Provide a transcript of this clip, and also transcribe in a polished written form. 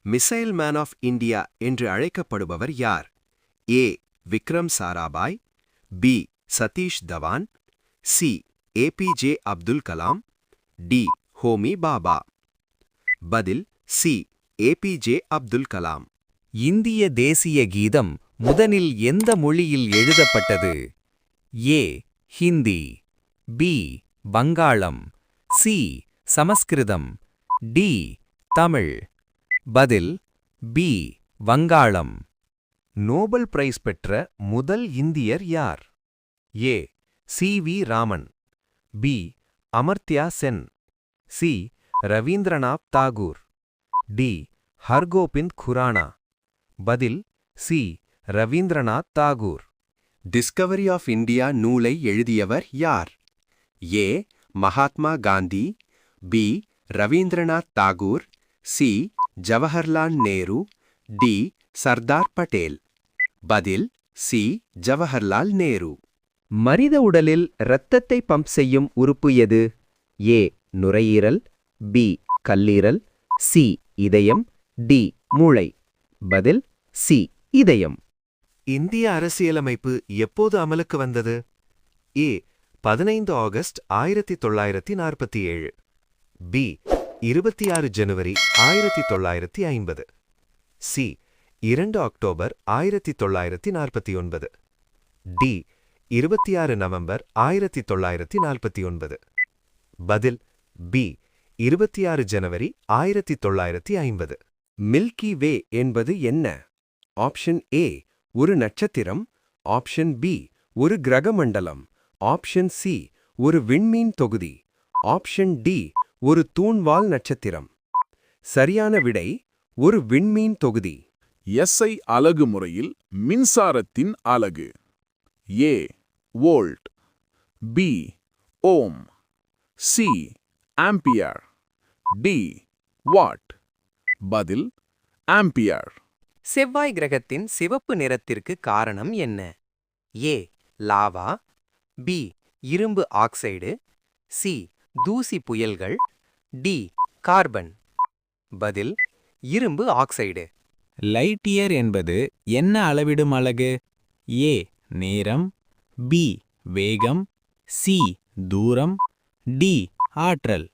Missile man of India என்று அழைக்கப்படுபவர் யார்? A. Vikram Sarabhai, B. Satish Dhawan, C. APJ Abdul Kalam, D. Homi Bhabha. பதில் சி. ஏபிஜே அப்துல் கலாம். இந்திய தேசிய கீதம் முதலில் எந்த மொழியில் எழுதப்பட்டது? ஏ. ஹிந்தி, பி. வங்காளம், சி. சமஸ்கிருதம், டி. தமிழ். பதில் பி. வங்காளம். நோபல் பிரைஸ் பெற்ற முதல் இந்தியர் யார்? A. C. V. Raman, B. Amartya Sen, C. Rabindranath Tagore, D. Hargobind Khorana. பதில் C. Rabindranath Tagore. Discovery of India நூலை எழுதியவர் யார்? A. Mahatma Gandhi, B. Rabindranath Tagore, C. Jawaharlal Nehru, D. Sardar Patel. பதில் சி. ஜவஹர்லால் நேரு. மனித உடலில் இரத்தத்தை பம்ப் செய்யும் உறுப்பு எது? ஏ. நுரையீரல், பி. கல்லீரல், சி. இதயம், டி. மூளை. பதில் சி. இதயம். இந்திய அரசியலமைப்பு எப்போது அமலுக்கு வந்தது? ஏ. 15 August 1947, B. 26 ஜனவரி 1950, சி. 2 October 1949, D. 26 நவம்பர் 1949. பதில் பி. 26 ஜனவரி 1950. மில்கி வே என்பது என்ன? ஆப்ஷன் ஏ ஒரு நட்சத்திரம், ஆப்ஷன் பி ஒரு கிரகமண்டலம், ஆப்ஷன் சி ஒரு விண்மீன் தொகுதி, ஆப்ஷன் டி ஒரு தூண்வால் நட்சத்திரம். சரியான விடை ஒரு விண்மீன் தொகுதி. எஸ்ஐ அலகு முறையில் மின்சாரத்தின் அலகு. A. Volt, B. Ohm, C. Ampere, D. Watt. பதில் ஆம்பியர். செவ்வாய் கிரகத்தின் சிவப்பு நிறத்திற்கு காரணம் என்ன? ஏ. Lava, B. இரும்பு ஆக்சைடு, சி. தூசி புயல்கள், டி. கார்பன். பதில் இரும்பு ஆக்சைடு. லைட் இயர் என்பது என்ன அளவிடும் அலகு? ஏ. நேரம், பி. வேகம், சி. தூரம், டி. ஆற்றல்.